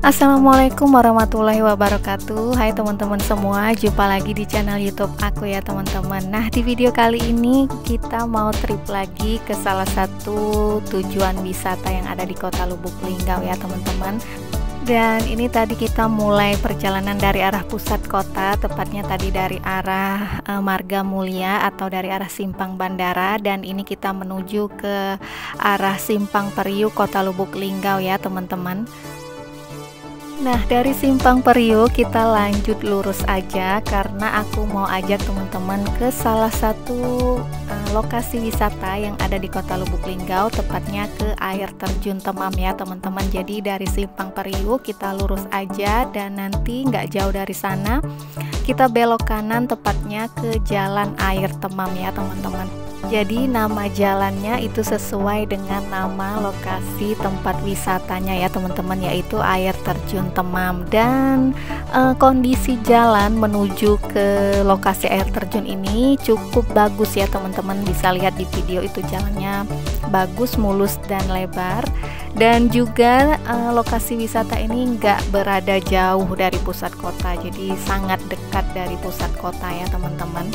Assalamualaikum warahmatullahi wabarakatuh. Hai teman-teman semua, jumpa lagi di channel YouTube aku ya teman-teman. Nah, di video kali ini kita mau trip lagi ke salah satu tujuan wisata yang ada di Kota Lubuk Linggau ya teman-teman. Dan ini tadi kita mulai perjalanan dari arah pusat kota, tepatnya tadi dari arah Marga Mulia atau dari arah Simpang Bandara, dan ini kita menuju ke arah Simpang Periuk Kota Lubuk Linggau ya teman-teman. Nah, dari Simpang Periuk kita lanjut lurus aja karena aku mau ajak teman-teman ke salah satu lokasi wisata yang ada di Kota Lubuk Linggau, tepatnya ke air terjun Temam ya teman-teman. Jadi dari Simpang Periuk kita lurus aja dan nanti nggak jauh dari sana kita belok kanan tepatnya ke Jalan Air Temam ya teman-teman. Jadi nama jalannya itu sesuai dengan nama lokasi tempat wisatanya ya teman-teman, yaitu air terjun Temam. Dan kondisi jalan menuju ke lokasi air terjun ini cukup bagus ya teman-teman, bisa lihat di video itu jalannya bagus, mulus dan lebar. Dan juga lokasi wisata ini nggak berada jauh dari pusat kota, jadi sangat dekat dari pusat kota ya teman-teman.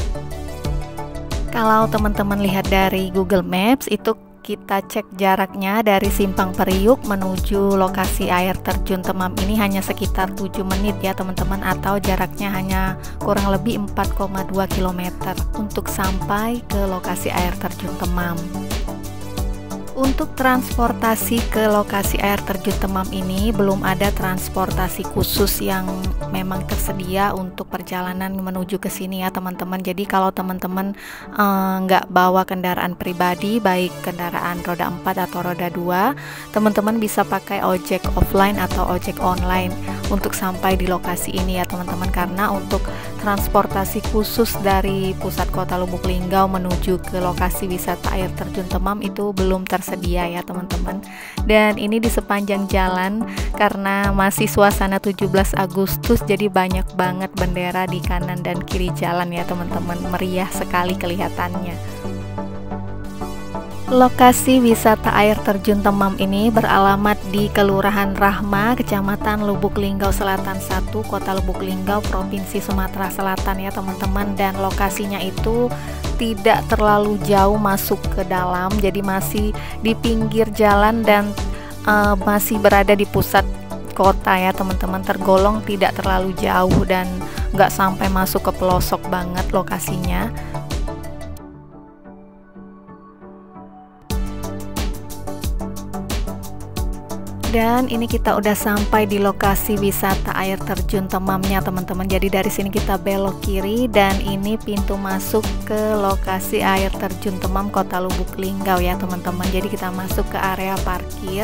Kalau teman-teman lihat dari Google Maps, itu kita cek jaraknya dari Simpang Periuk menuju lokasi air terjun Temam ini hanya sekitar 7 menit ya teman-teman, atau jaraknya hanya kurang lebih 4,2 km untuk sampai ke lokasi air terjun Temam. Untuk transportasi ke lokasi air terjun Temam ini belum ada transportasi khusus yang memang tersedia untuk perjalanan menuju ke sini ya teman-teman. Jadi kalau teman-teman nggak bawa kendaraan pribadi, baik kendaraan roda 4 atau roda 2, teman-teman bisa pakai ojek offline atau ojek online untuk sampai di lokasi ini ya teman-teman, karena untuk transportasi khusus dari pusat Kota Lubuk Linggau menuju ke lokasi wisata air terjun Temam itu belum tersedia ya teman-teman. Dan ini di sepanjang jalan karena masih suasana 17 Agustus, jadi banyak banget bendera di kanan dan kiri jalan ya teman-teman, meriah sekali kelihatannya. Lokasi wisata air terjun Temam ini beralamat di Kelurahan Rahma, Kecamatan Lubuk Linggau Selatan 1, Kota Lubuk Linggau, Provinsi Sumatera Selatan ya teman-teman. Dan lokasinya itu tidak terlalu jauh masuk ke dalam, jadi masih di pinggir jalan dan masih berada di pusat kota ya teman-teman, tergolong tidak terlalu jauh dan nggak sampai masuk ke pelosok banget lokasinya. Dan ini kita udah sampai di lokasi wisata air terjun Temamnya teman-teman. Jadi dari sini kita belok kiri dan ini pintu masuk ke lokasi air terjun Temam Kota Lubuk Linggau ya teman-teman. Jadi kita masuk ke area parkir.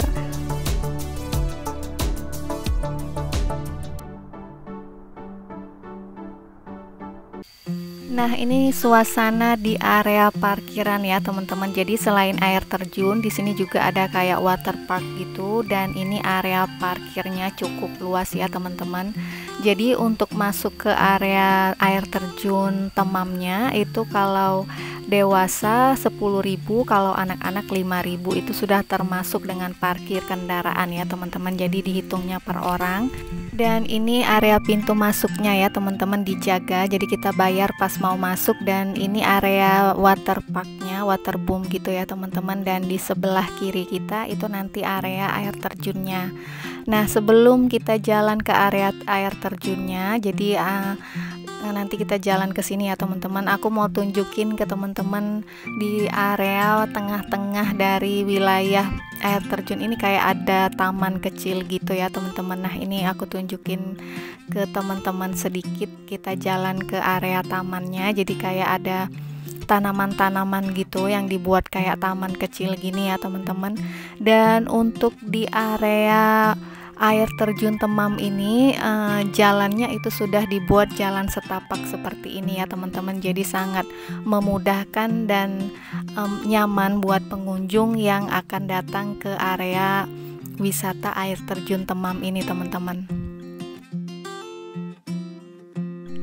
Nah, ini suasana di area parkiran ya teman-teman. Jadi selain air terjun, di sini juga ada kayak water park gitu, dan ini area parkirnya cukup luas ya teman-teman. Jadi untuk masuk ke area air terjun Temamnya itu kalau dewasa 10.000, kalau anak-anak 5.000, itu sudah termasuk dengan parkir kendaraan ya teman-teman. Jadi dihitungnya per orang. Dan ini area pintu masuknya ya teman-teman, dijaga, jadi kita bayar pas mau masuk. Dan ini area water parknya, water boom gitu ya teman-teman. Dan di sebelah kiri kita itu nanti area air terjunnya. Nah, sebelum kita jalan ke area air terjunnya, jadi nanti kita jalan ke sini ya teman-teman, aku mau tunjukin ke teman-teman di area tengah-tengah dari wilayah air terjun ini kayak ada taman kecil gitu ya teman-teman. Nah, ini aku tunjukin ke teman-teman sedikit, kita jalan ke area tamannya. Jadi kayak ada tanaman-tanaman gitu yang dibuat kayak taman kecil gini ya teman-teman. Dan untuk di area air terjun Temam ini jalannya itu sudah dibuat jalan setapak seperti ini ya teman-teman. Jadi sangat memudahkan dan nyaman buat pengunjung yang akan datang ke area wisata air terjun Temam ini teman-teman.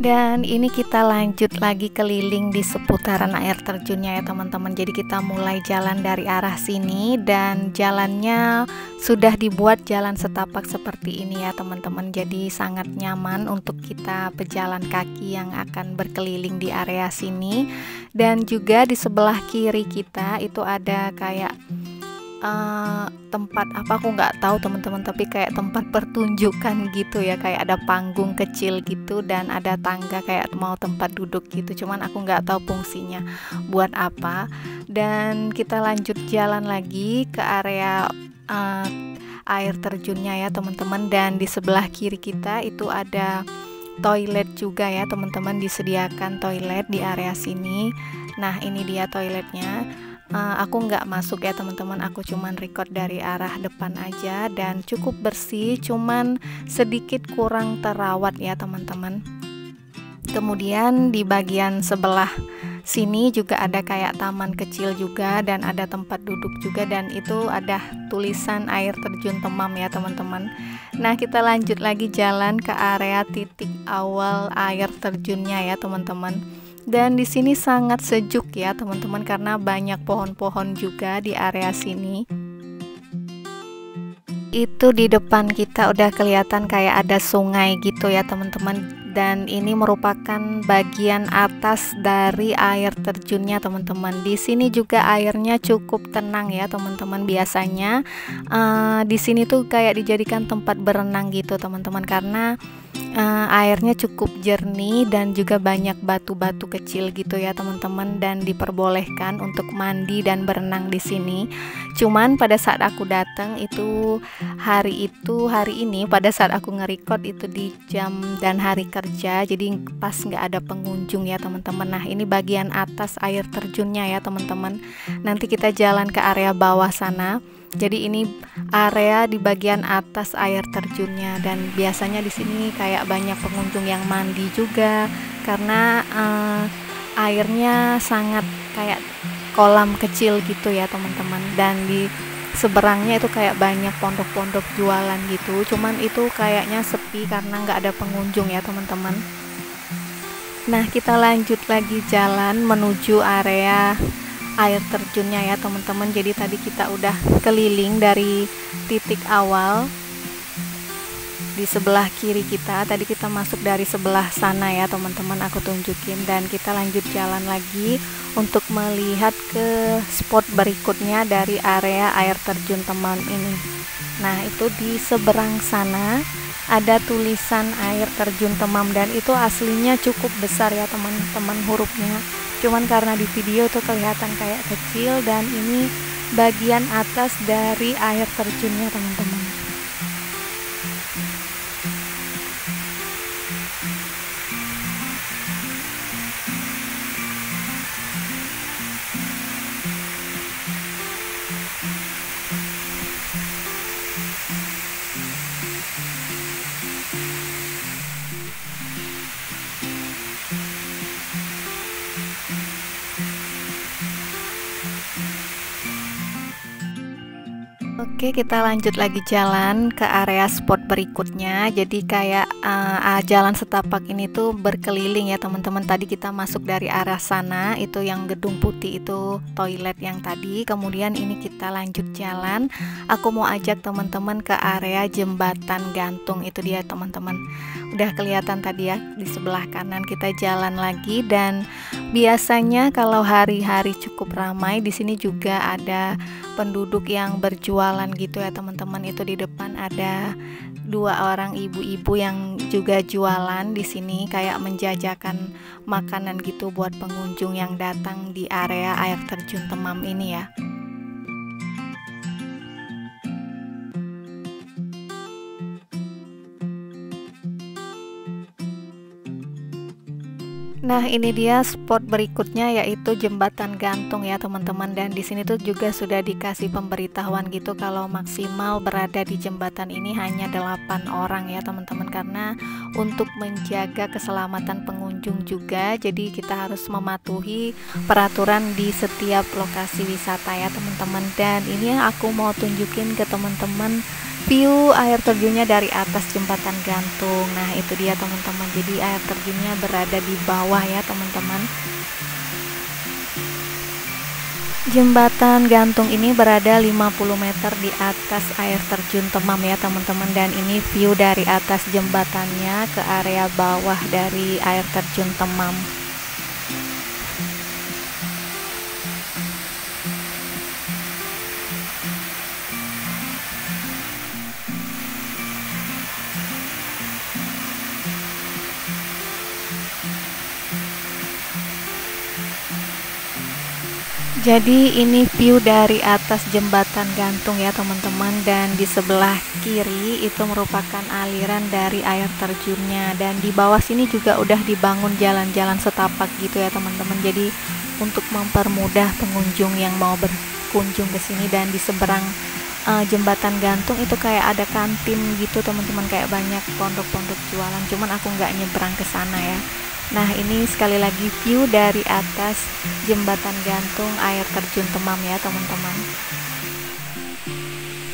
Dan ini kita lanjut lagi keliling di seputaran air terjunnya ya teman-teman. Jadi kita mulai jalan dari arah sini dan jalannya sudah dibuat jalan setapak seperti ini ya teman-teman. Jadi sangat nyaman untuk kita pejalan kaki yang akan berkeliling di area sini. Dan juga di sebelah kiri kita itu ada kayak tempat apa aku nggak tahu teman-teman, tapi kayak tempat pertunjukan gitu ya, kayak ada panggung kecil gitu dan ada tangga kayak mau tempat duduk gitu, cuman aku nggak tahu fungsinya buat apa. Dan kita lanjut jalan lagi ke area air terjunnya ya teman-teman. Dan di sebelah kiri kita itu ada toilet juga ya teman-teman, disediakan toilet di area sini. Nah ini dia toiletnya. Aku nggak masuk ya teman-teman, aku cuman record dari arah depan aja dan cukup bersih, cuman sedikit kurang terawat ya teman-teman. Kemudian di bagian sebelah sini juga ada kayak taman kecil juga dan ada tempat duduk juga, dan itu ada tulisan air terjun Temam ya teman-teman. Nah kita lanjut lagi jalan ke area titik awal air terjunnya ya teman-teman. Dan di sini sangat sejuk ya teman-teman karena banyak pohon-pohon juga di area sini. Itu di depan kita udah kelihatan kayak ada sungai gitu ya teman-teman. Dan ini merupakan bagian atas dari air terjunnya teman-teman. Di sini juga airnya cukup tenang ya teman-teman. Biasanya di sini tuh kayak dijadikan tempat berenang gitu teman-teman, karena airnya cukup jernih dan juga banyak batu-batu kecil gitu ya teman-teman, dan diperbolehkan untuk mandi dan berenang di sini. Cuman pada saat aku datang itu hari ini pada saat aku nge-record itu di jam dan hari kerja, jadi pas nggak ada pengunjung ya teman-teman. Nah ini bagian atas air terjunnya ya teman-teman. Nanti kita jalan ke area bawah sana. Jadi ini area di bagian atas air terjunnya, dan biasanya di sini kayak banyak pengunjung yang mandi juga karena airnya sangat kayak kolam kecil gitu ya teman-teman. Dan di seberangnya itu kayak banyak pondok-pondok jualan gitu, cuman itu kayaknya sepi karena nggak ada pengunjung ya teman-teman. Nah kita lanjut lagi jalan menuju area air terjunnya ya teman-teman. Jadi tadi kita udah keliling dari titik awal di sebelah kiri kita, tadi kita masuk dari sebelah sana ya teman-teman, aku tunjukin. Dan kita lanjut jalan lagi untuk melihat ke spot berikutnya dari area air terjun Temam ini. Nah itu di seberang sana ada tulisan air terjun Temam, dan itu aslinya cukup besar ya teman-teman hurufnya, cuman karena di video tuh kelihatan kayak kecil. Dan ini bagian atas dari air terjunnya teman-teman. Oke, kita lanjut lagi jalan ke area spot berikutnya. Jadi kayak jalan setapak ini tuh berkeliling ya teman-teman. Tadi kita masuk dari arah sana, itu yang gedung putih itu toilet yang tadi. Kemudian ini kita lanjut jalan. Aku mau ajak teman-teman ke area jembatan gantung, itu dia teman-teman. Udah kelihatan tadi ya di sebelah kanan. Kita jalan lagi, dan biasanya kalau hari-hari cukup ramai di sini juga ada penduduk yang berjualan gitu ya teman-teman. Itu di depan ada 2 orang ibu-ibu yang juga jualan di sini, kayak menjajakan makanan gitu buat pengunjung yang datang di area air terjun Temam ini ya. Nah, ini dia spot berikutnya, yaitu jembatan gantung ya teman-teman. Dan di sini tuh juga sudah dikasih pemberitahuan gitu kalau maksimal berada di jembatan ini hanya 8 orang ya teman-teman, karena untuk menjaga keselamatan pengunjung juga. Jadi kita harus mematuhi peraturan di setiap lokasi wisata ya teman-teman. Dan ini yang aku mau tunjukin ke teman-teman view air terjunnya dari atas jembatan gantung. Nah itu dia teman-teman, jadi air terjunnya berada di bawah ya teman-teman. Jembatan gantung ini berada 50 meter di atas air terjun Temam ya teman-teman, dan ini view dari atas jembatannya ke area bawah dari air terjun Temam. Jadi ini view dari atas jembatan gantung ya teman-teman, dan di sebelah kiri itu merupakan aliran dari air terjunnya, dan di bawah sini juga udah dibangun jalan-jalan setapak gitu ya teman-teman. Jadi untuk mempermudah pengunjung yang mau berkunjung ke sini, dan di seberang jembatan gantung itu kayak ada kantin gitu teman-teman, kayak banyak pondok-pondok jualan, cuman aku nggak nyebrang ke sana ya. Nah ini sekali lagi view dari atas jembatan gantung air terjun Temam ya teman-teman.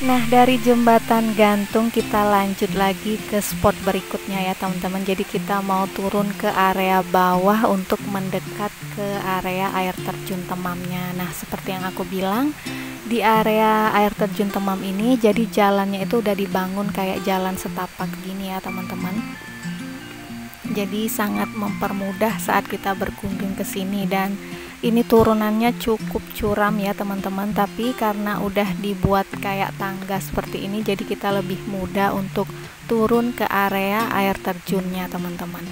Nah dari jembatan gantung kita lanjut lagi ke spot berikutnya ya teman-teman. Jadi kita mau turun ke area bawah untuk mendekat ke area air terjun Temamnya. Nah seperti yang aku bilang, di area air terjun Temam ini jadi jalannya itu udah dibangun kayak jalan setapak gini ya teman-teman. Jadi sangat mempermudah saat kita berkunjung ke sini, dan ini turunannya cukup curam ya teman-teman, tapi karena udah dibuat kayak tangga seperti ini jadi kita lebih mudah untuk turun ke area air terjunnya teman-teman.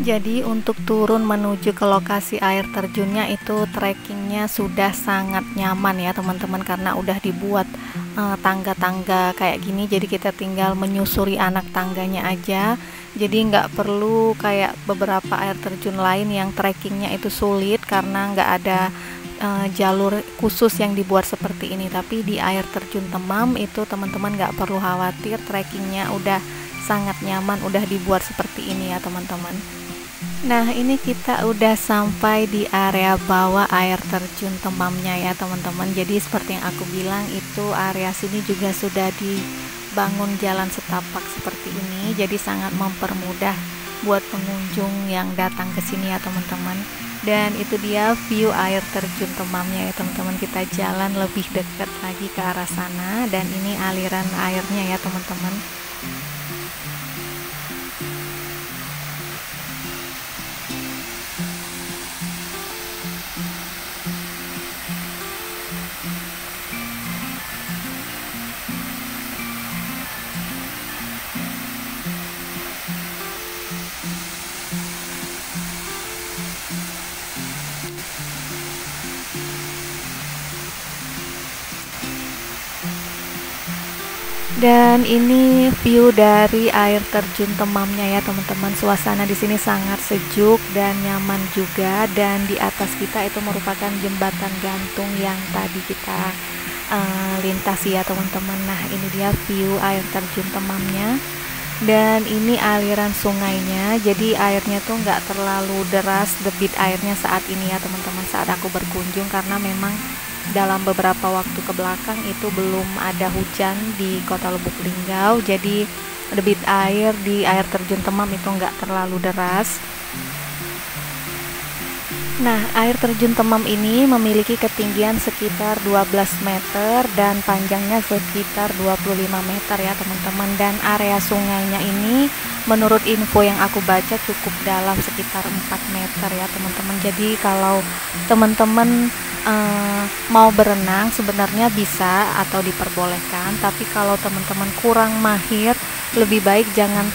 Jadi untuk turun menuju ke lokasi air terjunnya itu trekkingnya sudah sangat nyaman ya teman-teman, karena udah dibuat tangga-tangga kayak gini, jadi kita tinggal menyusuri anak tangganya aja. Jadi nggak perlu kayak beberapa air terjun lain yang trekkingnya itu sulit karena nggak ada jalur khusus yang dibuat seperti ini. Tapi di air terjun Temam itu teman-teman nggak perlu khawatir, trekkingnya udah sangat nyaman, udah dibuat seperti ini ya teman-teman. Nah ini kita udah sampai di area bawah air terjun Temamnya ya teman-teman. Jadi seperti yang aku bilang, itu area sini juga sudah dibangun jalan setapak seperti ini, jadi sangat mempermudah buat pengunjung yang datang ke sini ya teman-teman. Dan itu dia view air terjun Temamnya ya teman-teman. Kita jalan lebih dekat lagi ke arah sana, dan ini aliran airnya ya teman-teman. Dan ini view dari air terjun Temamnya ya teman-teman. Suasana di sini sangat sejuk dan nyaman juga, dan di atas kita itu merupakan jembatan gantung yang tadi kita lintasi ya teman-teman. Nah ini dia view air terjun Temamnya, dan ini aliran sungainya. Jadi airnya tuh nggak terlalu deras debit airnya saat ini ya teman-teman, saat aku berkunjung, karena memang dalam beberapa waktu ke belakang itu belum ada hujan di Kota Lubuk Linggau, jadi debit air di air terjun Temam itu nggak terlalu deras. Nah, air terjun Temam ini memiliki ketinggian sekitar 12 meter dan panjangnya sekitar 25 meter ya teman-teman. Dan area sungainya ini menurut info yang aku baca cukup dalam, sekitar 4 meter ya teman-teman. Jadi kalau teman-teman mau berenang sebenarnya bisa atau diperbolehkan, tapi kalau teman-teman kurang mahir lebih baik jangan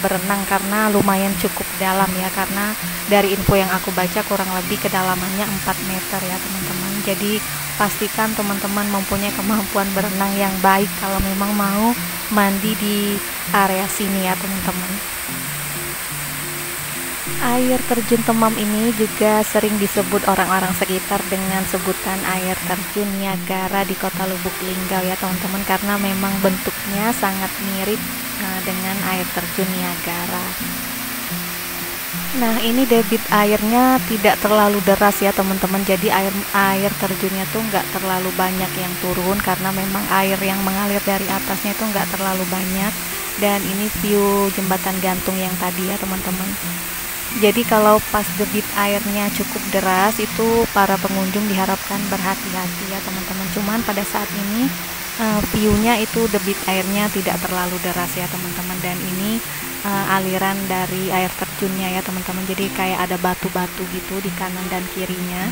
berenang karena lumayan cukup dalam ya, karena dari info yang aku baca kurang lebih kedalamannya 4 meter ya teman-teman. Jadi pastikan teman-teman mempunyai kemampuan berenang yang baik kalau memang mau mandi di area sini ya teman-teman. Air terjun Temam ini juga sering disebut orang-orang sekitar dengan sebutan air terjun Niagara di Kota Lubuk Linggau ya teman-teman, karena memang bentuknya sangat mirip dengan air terjun Niagara. Nah, ini debit airnya tidak terlalu deras ya teman-teman, jadi air terjunnya tuh nggak terlalu banyak yang turun karena memang air yang mengalir dari atasnya itu nggak terlalu banyak. Dan ini view jembatan gantung yang tadi ya teman-teman. Jadi kalau pas debit airnya cukup deras itu para pengunjung diharapkan berhati-hati ya teman-teman. Cuman pada saat ini viewnya itu debit airnya tidak terlalu deras ya teman-teman, dan ini aliran dari air terjunnya ya teman-teman. Jadi kayak ada batu-batu gitu di kanan dan kirinya.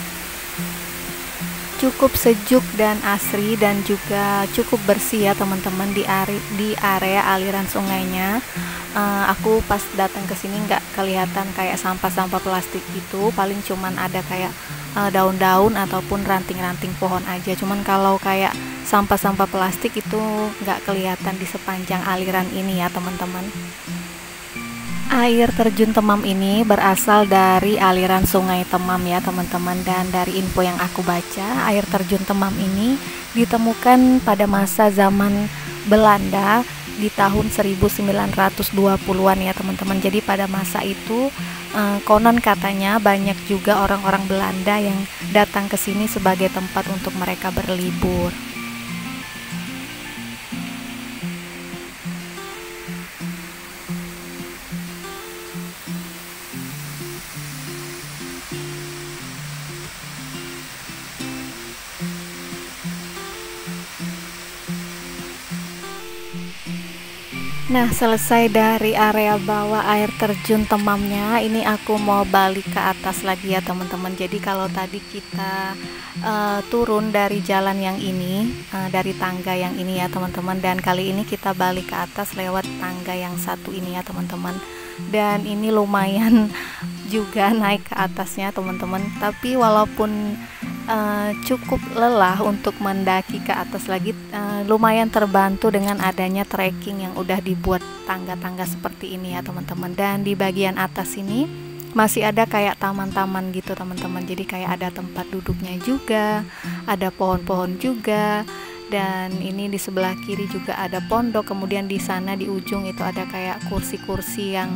Cukup sejuk dan asri dan juga cukup bersih ya teman-teman di area aliran sungainya. Aku pas datang ke sini nggak kelihatan kayak sampah-sampah plastik gitu, paling cuman ada kayak daun-daun ataupun ranting-ranting pohon aja. Cuman kalau kayak sampah-sampah plastik itu nggak kelihatan di sepanjang aliran ini ya teman-teman. Air terjun Temam ini berasal dari aliran sungai Temam ya teman-teman, dan dari info yang aku baca, air terjun Temam ini ditemukan pada masa zaman Belanda di tahun 1920-an ya teman-teman. Jadi pada masa itu konon katanya banyak juga orang-orang Belanda yang datang ke sini sebagai tempat untuk mereka berlibur. Nah, selesai dari area bawah air terjun Temamnya, ini aku mau balik ke atas lagi ya teman-teman. Jadi kalau tadi kita turun dari jalan yang ini, dari tangga yang ini ya teman-teman, dan kali ini kita balik ke atas lewat tangga yang satu ini ya teman-teman. Dan ini lumayan juga naik ke atasnya teman-teman, tapi walaupun cukup lelah untuk mendaki ke atas lagi, lumayan terbantu dengan adanya trekking yang udah dibuat tangga-tangga seperti ini ya teman-teman. Dan di bagian atas ini masih ada kayak taman-taman gitu teman-teman, jadi kayak ada tempat duduknya juga, ada pohon-pohon juga. Dan ini di sebelah kiri juga ada pondok, kemudian di sana di ujung itu ada kayak kursi-kursi yang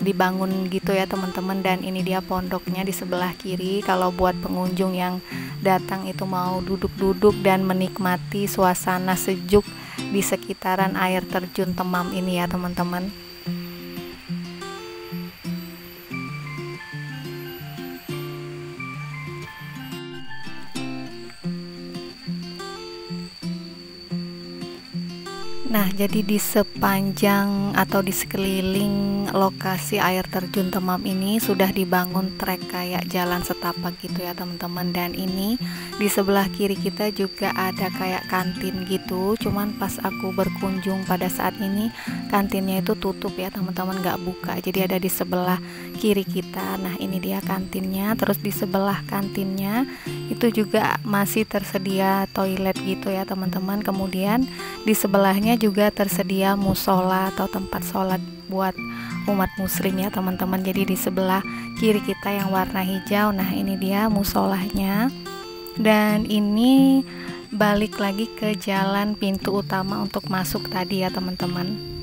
dibangun gitu ya teman-teman. Dan ini dia pondoknya di sebelah kiri kalau buat pengunjung yang datang itu mau duduk-duduk dan menikmati suasana sejuk di sekitaran air terjun Temam ini ya teman-teman. Nah, jadi di sepanjang atau di sekeliling lokasi air terjun Temam ini sudah dibangun trek kayak jalan setapak gitu ya teman-teman. Dan ini di sebelah kiri kita juga ada kayak kantin gitu. Cuman pas aku berkunjung pada saat ini kantinnya itu tutup ya teman-teman, nggak buka. Jadi ada di sebelah kiri kita. Nah, ini dia kantinnya. Terus di sebelah kantinnya itu juga masih tersedia toilet gitu ya teman-teman. Kemudian di sebelahnya juga tersedia musola atau tempat sholat buat umat muslim ya teman-teman. Jadi di sebelah kiri kita yang warna hijau, nah ini dia musolahnya. Dan ini balik lagi ke jalan pintu utama untuk masuk tadi ya teman-teman.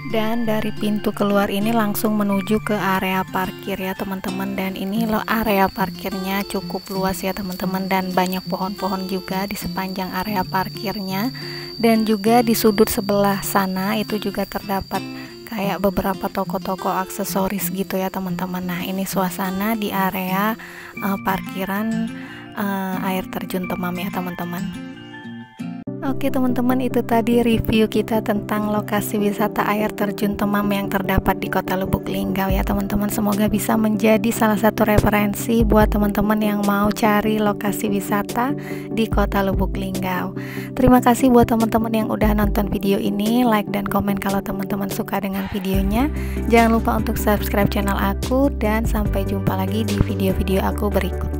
Dan dari pintu keluar ini langsung menuju ke area parkir ya teman-teman. Dan ini loh area parkirnya cukup luas ya teman-teman, dan banyak pohon-pohon juga di sepanjang area parkirnya. Dan juga di sudut sebelah sana itu juga terdapat kayak beberapa toko-toko aksesoris gitu ya teman-teman. Nah, ini suasana di area parkiran air terjun Temam ya teman-teman. Oke teman-teman, itu tadi review kita tentang lokasi wisata air terjun Temam yang terdapat di Kota Lubuk Linggau ya teman-teman. Semoga bisa menjadi salah satu referensi buat teman-teman yang mau cari lokasi wisata di Kota Lubuk Linggau. Terima kasih buat teman-teman yang udah nonton video ini. Like dan komen kalau teman-teman suka dengan videonya. Jangan lupa untuk subscribe channel aku, dan sampai jumpa lagi di video-video aku berikutnya.